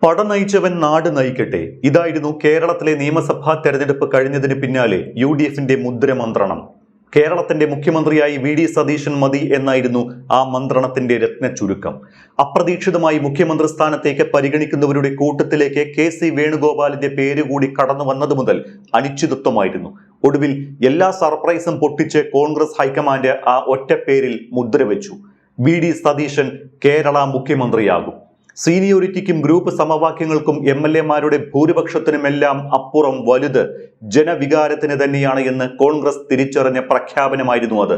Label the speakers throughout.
Speaker 1: പട നയിച്ചവൻ നാട് നയിക്കട്ടെ. ഇതായിരുന്നു കേരളത്തിലെ നിയമസഭാ തെരഞ്ഞെടുപ്പ് കഴിഞ്ഞതിന് പിന്നാലെ UDFന്റെ മുദ്രമന്ത്രണം. കേരളത്തിന്റെ മുഖ്യമന്ത്രിയായി VD സതീശൻ മതി എന്നായിരുന്നു ആ മന്ത്രണത്തിന്റെ രത്ന ചുരുക്കം. അപ്രതീക്ഷിതമായി മുഖ്യമന്ത്രി സ്ഥാനത്തേക്ക് പരിഗണിക്കുന്നവരുടെ കൂട്ടത്തിലേക്ക് KC വേണുഗോപാലിന്റെ പേര് കൂടി കടന്നു വന്നത് മുതൽ അനിശ്ചിതത്വമായിരുന്നു. ഒടുവിൽ എല്ലാ സർപ്രൈസും പൊട്ടിച്ച് കോൺഗ്രസ് ഹൈക്കമാൻഡ് ആ ഒറ്റ പേരിൽ മുദ്രവെച്ചു. VD സതീശൻ കേരള മുഖ്യമന്ത്രിയാകും. സീനിയോറിറ്റിക്കും ഗ്രൂപ്പ് സമവാക്യങ്ങൾക്കും MLA-മാരുടെ ഭൂരിപക്ഷത്തിനുമെല്ലാം അപ്പുറം വലുത് ജനവികാരത്തിന് തന്നെയാണ് എന്ന് കോൺഗ്രസ് തിരിച്ചറിഞ്ഞ പ്രഖ്യാപനമായിരുന്നു അത്.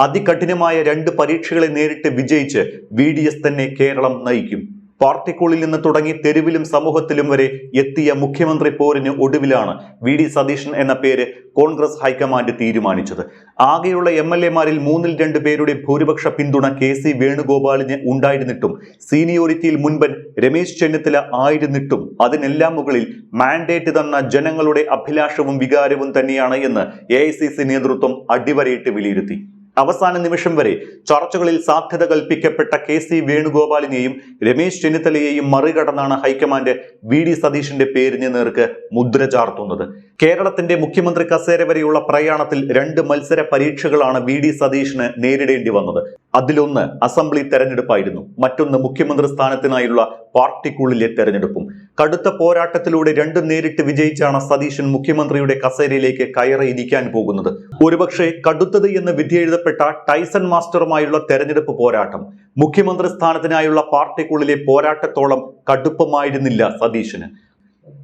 Speaker 1: അതികഠിനമായ 2 പരീക്ഷകളെ നേരിട്ട് വിജയിച്ച് VDS തന്നെ കേരളം നയിക്കും. പാർട്ടിക്കുള്ളിൽ നിന്ന് തുടങ്ങി തെരുവിലും സമൂഹത്തിലും വരെ എത്തിയ മുഖ്യമന്ത്രി പോരിന് ഒടുവിലാണ് VD സതീശൻ എന്ന പേര് കോൺഗ്രസ് ഹൈക്കമാൻഡ് തീരുമാനിച്ചത്. ആകെയുള്ള MLA-മാരിൽ 3-2 പേരുടെ ഭൂരിപക്ഷ പിന്തുണ KC വേണുഗോപാലിന് ഉണ്ടായിരുന്നിട്ടും സീനിയോറിറ്റിയിൽ മുൻപൻ രമേശ് ചെന്നിത്തല ആയിരുന്നിട്ടും അതിനെല്ലാം മുകളിൽ മാൻഡേറ്റ് തന്ന ജനങ്ങളുടെ അഭിലാഷവും വികാരവും തന്നെയാണ് എന്ന് AICC നേതൃത്വം അടിവരയിട്ട് വിലയിരുത്തി. അവസാന നിമിഷം വരെ ചർച്ചകളിൽ സാധ്യത കൽപ്പിക്കപ്പെട്ട KC വേണുഗോപാലിനെയും രമേശ് ചെന്നിത്തലയെയും മറികടന്നാണ് ഹൈക്കമാൻഡ് VD സതീശന്റെ പേരിന് നേർക്ക് മുദ്ര ചാർത്തുന്നത്. കേരളത്തിന്റെ മുഖ്യമന്ത്രി കസേര വരെയുള്ള പ്രയാണത്തിൽ 2 മത്സര പരീക്ഷകളാണ് VD സതീശന് നേരിടേണ്ടി വന്നത്. അതിലൊന്ന് അസംബ്ലി തെരഞ്ഞെടുപ്പായിരുന്നു, മറ്റൊന്ന് മുഖ്യമന്ത്രി സ്ഥാനത്തിനായുള്ള പാർട്ടിക്കുള്ളിലെ തെരഞ്ഞെടുപ്പും. കടുത്ത പോരാട്ടത്തിലൂടെ 2 നേരിട്ട് വിജയിച്ചാണ് സതീശൻ മുഖ്യമന്ത്രിയുടെ കസേരയിലേക്ക് കയറിയിരിക്കാൻ പോകുന്നത്. ഒരുപക്ഷെ കടുത്തത് എന്ന് വിധിയെഴുതപ്പെട്ട ടൈസൺ മാസ്റ്ററുമായുള്ള തെരഞ്ഞെടുപ്പ് പോരാട്ടം മുഖ്യമന്ത്രി സ്ഥാനത്തിനായുള്ള പാർട്ടിക്കുള്ളിലെ പോരാട്ടത്തോളം കടുപ്പമായിരുന്നില്ല സതീശന്.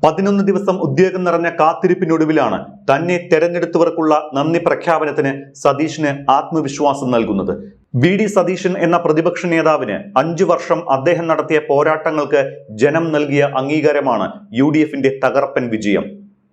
Speaker 1: 11 ദിവസം ഉദ്വേഗം നിറഞ്ഞ കാത്തിരിപ്പിനൊടുവിലാണ് തന്നെ തെരഞ്ഞെടുത്തവർക്കുള്ള നന്ദി പ്രഖ്യാപനത്തിന് സതീശന് ആത്മവിശ്വാസം നൽകുന്നത്. VD സതീശൻ എന്ന പ്രതിപക്ഷ നേതാവിന് 5 വർഷം അദ്ദേഹം നടത്തിയ പോരാട്ടങ്ങൾക്ക് ജനം നൽകിയ അംഗീകാരമാണ് UDFന്റെ തകർപ്പൻ വിജയം.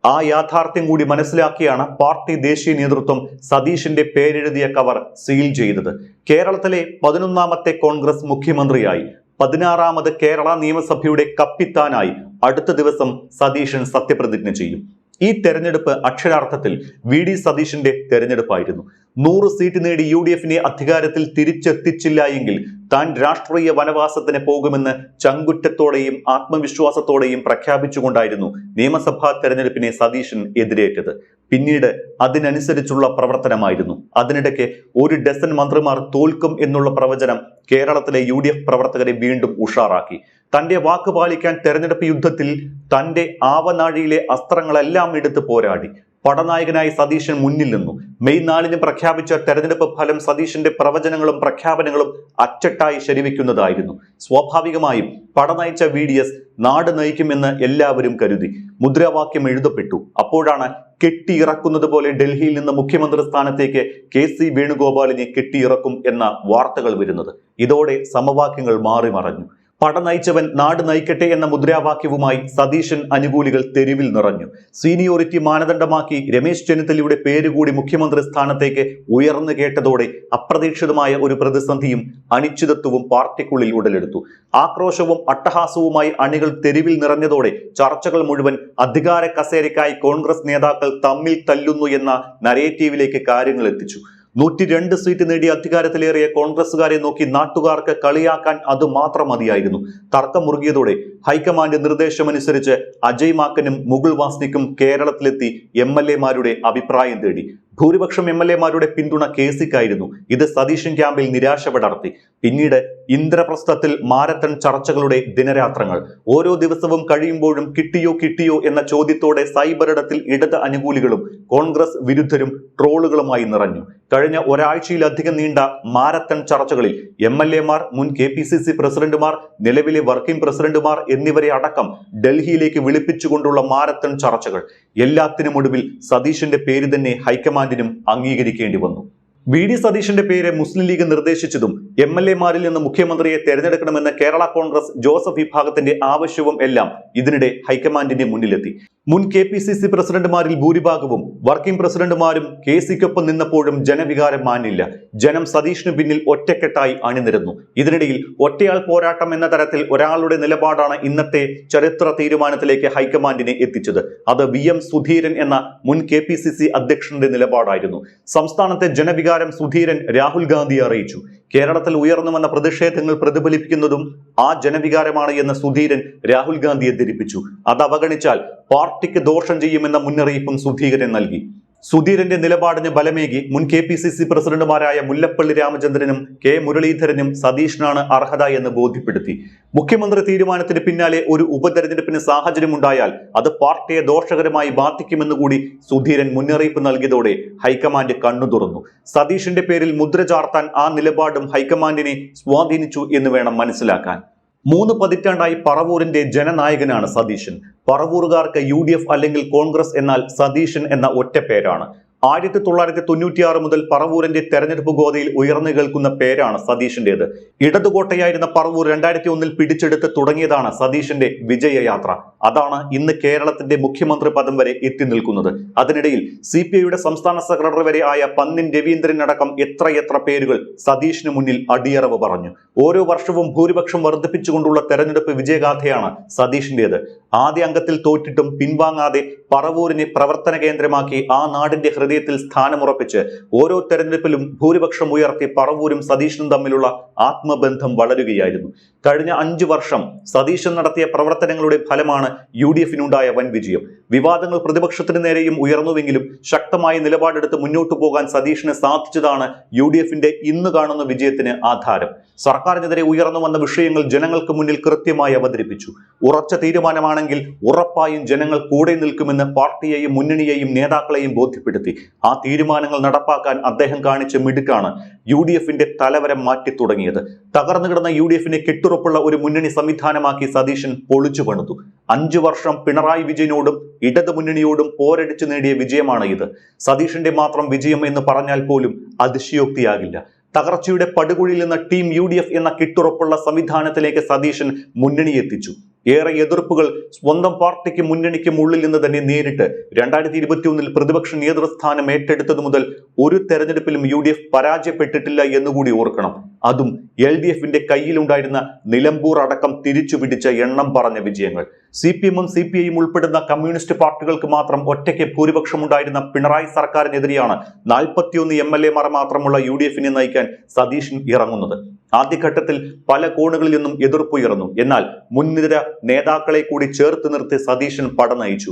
Speaker 1: ആ യാഥാർത്ഥ്യം കൂടി മനസ്സിലാക്കിയാണ് പാർട്ടി ദേശീയ നേതൃത്വം സതീശന്റെ പേരെഴുതിയ കവർ സീൽ ചെയ്തത്. കേരളത്തിലെ 11ാമത്തെ കോൺഗ്രസ് മുഖ്യമന്ത്രിയായി 16ാമത് കേരള നിയമസഭയുടെ കപ്പിത്താനായി അടുത്ത ദിവസം സതീശൻ സത്യപ്രതിജ്ഞ ചെയ്യും. ഈ തെരഞ്ഞെടുപ്പ് അക്ഷരാർത്ഥത്തിൽ VD സതീശന്റെ തെരഞ്ഞെടുപ്പായിരുന്നു. 100 സീറ്റ് നേടി UDFനെ അധികാരത്തിൽ തിരിച്ചെത്തിച്ചില്ല എങ്കിൽ താൻ രാഷ്ട്രീയ വനവാസത്തിന് പോകുമെന്ന് ചങ്കുറ്റത്തോടെയും ആത്മവിശ്വാസത്തോടെയും പ്രഖ്യാപിച്ചുകൊണ്ടായിരുന്നു നിയമസഭാ തെരഞ്ഞെടുപ്പിനെ സതീശൻ എതിരേറ്റത്. പിന്നീട് അതിനനുസരിച്ചുള്ള പ്രവർത്തനമായിരുന്നു. അതിനിടയ്ക്ക് 1 ഡസൻ മന്ത്രിമാർ തോൽക്കും എന്നുള്ള പ്രവചനം കേരളത്തിലെ UDF പ്രവർത്തകരെ വീണ്ടും ഉഷാറാക്കി. തന്റെ വാക്ക് പാലിക്കാൻ തെരഞ്ഞെടുപ്പ് യുദ്ധത്തിൽ തന്റെ ആവനാഴിയിലെ അസ്ത്രങ്ങളെല്ലാം എടുത്ത് പോരാടി. പടനായകനായി സതീശൻ മുന്നിൽ നിന്നു. മെയ് 4-ന് പ്രഖ്യാപിച്ച തെരഞ്ഞെടുപ്പ് ഫലം സതീശന്റെ പ്രവചനങ്ങളും പ്രഖ്യാപനങ്ങളും അച്ചട്ടായി ശരിവെക്കുന്നതായിരുന്നു. സ്വാഭാവികമായും പടനയിച്ച VDS നാട് നയിക്കുമെന്ന് എല്ലാവരും കരുതി. മുദ്രാവാക്യം എഴുതപ്പെട്ടു. അപ്പോഴാണ് കെട്ടിയിറക്കുന്നത് പോലെ ഡൽഹിയിൽ നിന്ന് മുഖ്യമന്ത്രി സ്ഥാനത്തേക്ക് KC വേണുഗോപാലിനെ കെട്ടിയിറക്കും എന്ന വാർത്തകൾ വരുന്നത്. ഇതോടെ സമവാക്യങ്ങൾ മാറി മറഞ്ഞു. പട നയിച്ചവൻ നാട് നയിക്കട്ടെ എന്ന മുദ്രാവാക്യവുമായി സതീശൻ അനുകൂലികൾ തെരുവിൽ നിറഞ്ഞു. സീനിയോറിറ്റി മാനദണ്ഡമാക്കി രമേശ് ചെന്നിത്തലയുടെ പേരുകൂടി മുഖ്യമന്ത്രി സ്ഥാനത്തേക്ക് ഉയർന്നു കേട്ടതോടെ അപ്രതീക്ഷിതമായ ഒരു പ്രതിസന്ധിയും അനിശ്ചിതത്വവും പാർട്ടിക്കുള്ളിൽ ഉടലെടുത്തു. ആക്രോശവും അട്ടഹാസവുമായി അണികൾ തെരുവിൽ നിറഞ്ഞതോടെ ചർച്ചകൾ മുഴുവൻ അധികാര കസേരയ്ക്കായി കോൺഗ്രസ് നേതാക്കൾ തമ്മിൽ തല്ലുന്നു എന്ന നരേറ്റീവിലേക്ക് കാര്യങ്ങൾ എത്തിച്ചു. 102 സീറ്റ് നേടി അധികാരത്തിലേറിയ കോൺഗ്രസുകാരെ നോക്കി നാട്ടുകാർക്ക് കളിയാക്കാൻ അത് മാത്രം മതിയായിരുന്നു. തർക്കം മുറുകിയതോടെ ഹൈക്കമാൻഡ് നിർദ്ദേശമനുസരിച്ച് അജയ് മാക്കനും മുകുൾ വാസ്നിക്കും കേരളത്തിലെത്തി MLA-മാരുടെ അഭിപ്രായം തേടി. ഭൂരിപക്ഷം MLA-മാരുടെ പിന്തുണ KCക്കായിരുന്നു. ഇത് സതീശൻ ക്യാമ്പിൽ നിരാശ പടർത്തി. പിന്നീട് ഇന്ദ്രപ്രസ്ഥത്തിൽ മാരത്തൺ ചർച്ചകളുടെ ദിനരാത്രങ്ങൾ. ഓരോ ദിവസവും കഴിയുമ്പോഴും കിട്ടിയോ എന്ന ചോദ്യത്തോടെ സൈബറിടത്തിൽ ഇടത് അനുകൂലികളും കോൺഗ്രസ് വിരുദ്ധരും ട്രോളുകളുമായി നിറഞ്ഞു. കഴിഞ്ഞ ഒരാഴ്ചയിലധികം നീണ്ട മാരത്തൺ ചർച്ചകളിൽ MLA-മാർ, മുൻ KPCC പ്രസിഡന്റുമാർ, നിലവിലെ വർക്കിംഗ് പ്രസിഡന്റുമാർ എന്നിവരെ അടക്കം ഡൽഹിയിലേക്ക് വിളിപ്പിച്ചുകൊണ്ടുള്ള മാരത്തൺ ചർച്ചകൾ. എല്ലാത്തിനുമൊടുവിൽ സതീശന്റെ പേര് തന്നെ ഹൈക്കമാൻഡിനും അംഗീകരിക്കേണ്ടി വന്നു. VD സതീശന്റെ പേര് മുസ്ലിം ലീഗ് നിർദ്ദേശിച്ചതും MLA-മാരിൽ നിന്ന് മുഖ്യമന്ത്രിയെ തെരഞ്ഞെടുക്കണമെന്ന് കേരള കോൺഗ്രസ് ജോസഫ് വിഭാഗത്തിന്റെ ആവശ്യവും എല്ലാം ഇതിനിടെ ഹൈക്കമാൻഡിന്റെ മുന്നിലെത്തി. മുൻ KPCC പ്രസിഡന്റുമാരിൽ ഭൂരിഭാഗവും വർക്കിംഗ് പ്രസിഡന്റുമാരും KCക്കൊപ്പം നിന്നപ്പോഴും ജനവികാരം മാനില്ല. ജനം സതീശിനു പിന്നിൽ ഒറ്റക്കെട്ടായി അണിനിരന്നു. ഇതിനിടയിൽ ഒറ്റയാൾ പോരാട്ടം എന്ന തരത്തിൽ ഒരാളുടെ നിലപാടാണ് ഇന്നത്തെ ചരിത്ര തീരുമാനത്തിലേക്ക് ഹൈക്കമാൻഡിനെ എത്തിച്ചത്. അത് VM സുധീരൻ എന്ന മുൻ KPCC അധ്യക്ഷന്റെ നിലപാടായിരുന്നു. സംസ്ഥാനത്തെ ജനവികാരം സുധീരൻ രാഹുൽ ഗാന്ധിയെ അറിയിച്ചു. കേരളത്തിൽ കേരളത്തിൽ ഉയർന്നു വന്ന പ്രതിഷേധങ്ങൾ പ്രതിഫലിപ്പിക്കുന്നതും ആ ജനവികാരമാണ് എന്ന് സുധീരൻ രാഹുൽ ഗാന്ധിയെ ധരിപ്പിച്ചു. അത് അവഗണിച്ചാൽ പാർട്ടിക്ക് ദോഷം ചെയ്യുമെന്ന മുന്നറിയിപ്പും സുധീരൻ നൽകി. സുധീരന്റെ നിലപാടിന് ബലമേകി മുൻ KPCC പ്രസിഡന്റുമാരായ മുല്ലപ്പള്ളി രാമചന്ദ്രനും K മുരളീധരനും സതീഷിനാണ് അർഹത എന്ന് ബോധ്യപ്പെടുത്തി. മുഖ്യമന്ത്രി തീരുമാനത്തിന് പിന്നാലെ ഒരു ഉപതെരഞ്ഞെടുപ്പിന് സാഹചര്യമുണ്ടായാൽ അത് പാർട്ടിയെ ദോഷകരമായി ബാധിക്കുമെന്ന് കൂടി സുധീരൻ മുന്നറിയിപ്പ് നൽകിയതോടെ ഹൈക്കമാൻഡ് കണ്ണു തുറന്നു. സതീഷിന്റെ പേരിൽ മുദ്ര ചാർത്താൻ ആ നിലപാടും ഹൈക്കമാൻഡിനെ സ്വാധീനിച്ചു എന്ന് വേണം മനസ്സിലാക്കാൻ. 3 പതിറ്റാണ്ടായി പറവൂരിന്റെ ജനനായകനാണ് സതീശൻ. പറവൂറുകാർക്ക് UDF അല്ലെങ്കിൽ കോൺഗ്രസ് എന്നാൽ സതീശൻ എന്ന ഒറ്റ പേരാണ്. 1996 മുതൽ പറവൂരിന്റെ തെരഞ്ഞെടുപ്പ് ഗോതയിൽ ഉയർന്നു കേൾക്കുന്ന പേരാണ് സതീഷിന്റേത്. ഇടതുകോട്ടയായിരുന്ന പറവൂർ 2001 പിടിച്ചെടുത്ത് തുടങ്ങിയതാണ് സതീഷിന്റെ വിജയയാത്ര. അതാണ് ഇന്ന് കേരളത്തിന്റെ മുഖ്യമന്ത്രി പദം വരെ എത്തി നിൽക്കുന്നത്. അതിനിടയിൽ CPIയുടെ സംസ്ഥാന സെക്രട്ടറി വരെ ആയ പന്നിൻ രവീന്ദ്രൻ അടക്കം എത്രയെത്ര പേരുകൾ സതീഷിന് മുന്നിൽ അടിയറവ് പറഞ്ഞു. ഓരോ വർഷവും ഭൂരിപക്ഷം വർദ്ധിപ്പിച്ചുകൊണ്ടുള്ള തെരഞ്ഞെടുപ്പ് വിജയഗാഥയാണ് സതീഷിന്റേത്. ആദ്യ അംഗത്തിൽ തോറ്റിട്ടും പിൻവാങ്ങാതെ പറവൂരിനെ പ്രവർത്തന കേന്ദ്രമാക്കി ആ നാടിന്റെ ഹൃദയത്തിൽ സ്ഥാനമുറപ്പിച്ച് ഓരോ തെരഞ്ഞെടുപ്പിലും ഭൂരിപക്ഷം ഉയർത്തി പറവൂരും സതീശനും തമ്മിലുള്ള ആത്മബന്ധം വളരുകയായിരുന്നു. കഴിഞ്ഞ 5 വർഷം സതീശൻ നടത്തിയ പ്രവർത്തനങ്ങളുടെ ഫലമാണ് UDFിനുണ്ടായ വൻ വിജയം. വിവാദങ്ങൾ പ്രതിപക്ഷത്തിന് നേരെയും ഉയർന്നുവെങ്കിലും ശക്തമായ നിലപാടെടുത്ത് മുന്നോട്ടു പോകാൻ സതീഷിന് സാധിച്ചതാണ് UDFിന്റെ ഇന്ന് കാണുന്ന വിജയത്തിന് ആധാരം. സർക്കാരിനെതിരെ ഉയർന്നു വന്ന വിഷയങ്ങൾ ജനങ്ങൾക്ക് മുന്നിൽ കൃത്യമായി അവതരിപ്പിച്ചു. ഉറച്ച തീരുമാനമാണെങ്കിൽ ഉറപ്പായും ജനങ്ങൾ കൂടെ നിൽക്കുമെന്ന് പാർട്ടിയെയും മുന്നണിയെയും നേതാക്കളെയും ബോധ്യപ്പെടുത്തി. ആ തീരുമാനങ്ങൾ നടപ്പാക്കാൻ അദ്ദേഹം കാണിച്ച മിടുക്കാണ് UDFിന്റെ തലവരം മാറ്റി തുടങ്ങിയത്. തകർന്നു കിടന്ന UDFിനെ കെട്ടുറപ്പുള്ള ഒരു മുന്നണി സംവിധാനമാക്കി സതീശൻ പൊളിച്ചു പണിതു. 5 വർഷം പിണറായി വിജയനോടും ഇടതു മുന്നണിയോടും പോരടിച്ചു നേടിയ വിജയമാണ് ഇത്. സതീഷിന്റെ മാത്രം വിജയം എന്ന് പറഞ്ഞാൽ പോലും അതിശയോക്തിയാകില്ല. തകർച്ചയുടെ പടുകുഴിയിൽ നിന്ന് ടീം UDF എന്ന കിട്ടുറപ്പുള്ള സംവിധാനത്തിലേക്ക് സതീശൻ മുന്നണി എത്തിച്ചു. ഏറെ എതിർപ്പുകൾ സ്വന്തം പാർട്ടിക്ക് മുന്നണിക്കും ഉള്ളിൽ നിന്ന് തന്നെ നേരിട്ട് 2021 പ്രതിപക്ഷ നേതൃസ്ഥാനം ഏറ്റെടുത്തതു മുതൽ ഒരു തെരഞ്ഞെടുപ്പിലും UDF പരാജയപ്പെട്ടിട്ടില്ല എന്നുകൂടി ഓർക്കണം. അതും LDFിന്റെ കയ്യിലുണ്ടായിരുന്ന നിലമ്പൂർ അടക്കം തിരിച്ചുപിടിച്ച എണ്ണം പറഞ്ഞ വിജയങ്ങൾ. CPMഉം CPIയും ഉൾപ്പെടുന്ന കമ്മ്യൂണിസ്റ്റ് പാർട്ടികൾക്ക് മാത്രം ഒറ്റയ്ക്ക് ഭൂരിപക്ഷമുണ്ടായിരുന്ന പിണറായി സർക്കാരിനെതിരെയാണ് 41 MLAമാർ മാത്രമുള്ള UDFിനെ നയിക്കാൻ സതീശൻ ഇറങ്ങുന്നത്. ആദ്യഘട്ടത്തിൽ പല കോണുകളിൽ നിന്നും എതിർപ്പുയർന്നു. എന്നാൽ മുൻനിര നേതാക്കളെ കൂടി ചേർത്ത് നിർത്തി സതീശൻ പട നയിച്ചു.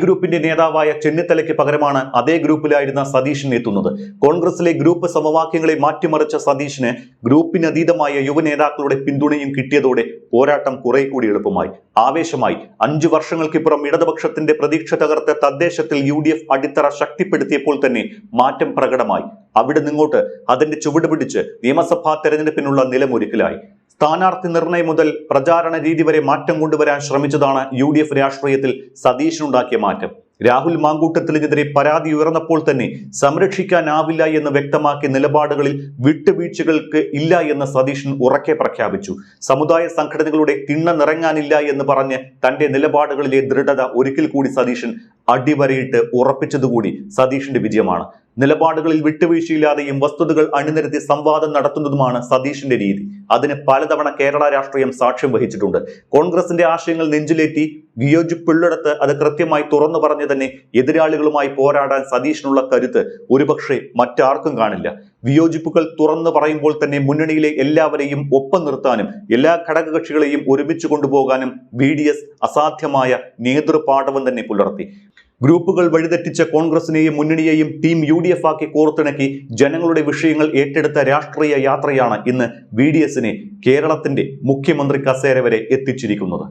Speaker 1: ഗ്രൂപ്പിന്റെ നേതാവായ ചെന്നിത്തലയ്ക്ക് പകരമാണ് അതേ ഗ്രൂപ്പിലായിരുന്ന സതീശൻ എത്തുന്നത്. കോൺഗ്രസിലെ ഗ്രൂപ്പ് സമവാക്യങ്ങളെ മാറ്റിമറിച്ച സതീശന് ഗ്രൂപ്പിനതീതമായ യുവ നേതാക്കളുടെ പിന്തുണയും കിട്ടിയതോടെ പോരാട്ടം കുറെ കൂടി എളുപ്പമായി. ആവേശമായി 5 വർഷങ്ങൾക്കിപ്പുറം ഇടതുപക്ഷത്തിന്റെ പ്രതീക്ഷ തകർത്ത് തദ്ദേശത്തിൽ UDF അടിത്തറ ശക്തിപ്പെടുത്തിയപ്പോൾ തന്നെ മാറ്റം പ്രകടമായി. അവിടെ നിങ്ങോട്ട് അതിന്റെ ചുവട് പിടിച്ച് നിയമസഭാ തെരഞ്ഞെടുപ്പിനുള്ള നിലമൊരുക്കലായി. സ്ഥാനാർത്ഥി നിർണയം മുതൽ പ്രചാരണ രീതി വരെ മാറ്റം കൊണ്ടുവരാൻ ശ്രമിച്ചതാണ് UDF രാഷ്ട്രീയത്തിൽ സതീശനുണ്ടാക്കിയ മാറ്റം. രാഹുൽ മാങ്കൂട്ടത്തിനെതിരെ പരാതി ഉയർന്നപ്പോൾ തന്നെ സംരക്ഷിക്കാനാവില്ല എന്ന് വ്യക്തമാക്കിയ നിലപാടുകളിൽ വിട്ടുവീഴ്ചകൾക്ക് ഇല്ല എന്ന് സതീശൻ ഉറക്കെ പ്രഖ്യാപിച്ചു. സമുദായ സംഘടനകളുടെ തിണ്ണ നിറങ്ങാനില്ല എന്ന് പറഞ്ഞ് തന്റെ നിലപാടുകളിലെ ദൃഢത ഒരിക്കൽ കൂടി സതീശൻ അടിവരയിട്ട് ഉറപ്പിച്ചതുകൂടി സതീഷിന്റെ വിജയമാണ്. നിലപാടുകളിൽ വിട്ടുവീഴ്ചയില്ലാതെയും വസ്തുതകൾ അണിനിരത്തി സംവാദം നടത്തുന്നതുമാണ് സതീഷിന്റെ രീതി. അതിന് പലതവണ കേരള രാഷ്ട്രീയം സാക്ഷ്യം വഹിച്ചിട്ടുണ്ട്. കോൺഗ്രസിന്റെ ആശയങ്ങൾ നെഞ്ചിലേറ്റി വിയോജിപ്പുള്ളിടത്ത് അത് കൃത്യമായി തുറന്നു പറഞ്ഞു തന്നെ എതിരാളികളുമായി പോരാടാൻ സതീഷിനുള്ള കരുത്ത് ഒരുപക്ഷെ മറ്റാർക്കും കാണില്ല. വിയോജിപ്പുകൾ തുറന്നു പറയുമ്പോൾ തന്നെ മുന്നണിയിലെ എല്ലാവരെയും ഒപ്പം നിർത്താനും എല്ലാ ഘടകകക്ഷികളെയും ഒരുമിച്ച് കൊണ്ടുപോകാനും VDS അസാധ്യമായ നേതൃപാടവം തന്നെ പുലർത്തി. ഗ്രൂപ്പുകൾ വഴിതെറ്റിച്ച കോൺഗ്രസിനെയും മുന്നണിയെയും ടീം UDF ആക്കി കോർത്തിണക്കി ജനങ്ങളുടെ വിഷയങ്ങൾ ഏറ്റെടുത്ത രാഷ്ട്രീയ യാത്രയാണ് ഇന്ന് VDSനെ കേരളത്തിന്റെ മുഖ്യമന്ത്രി കസേര വരെ എത്തിച്ചിരിക്കുന്നത്.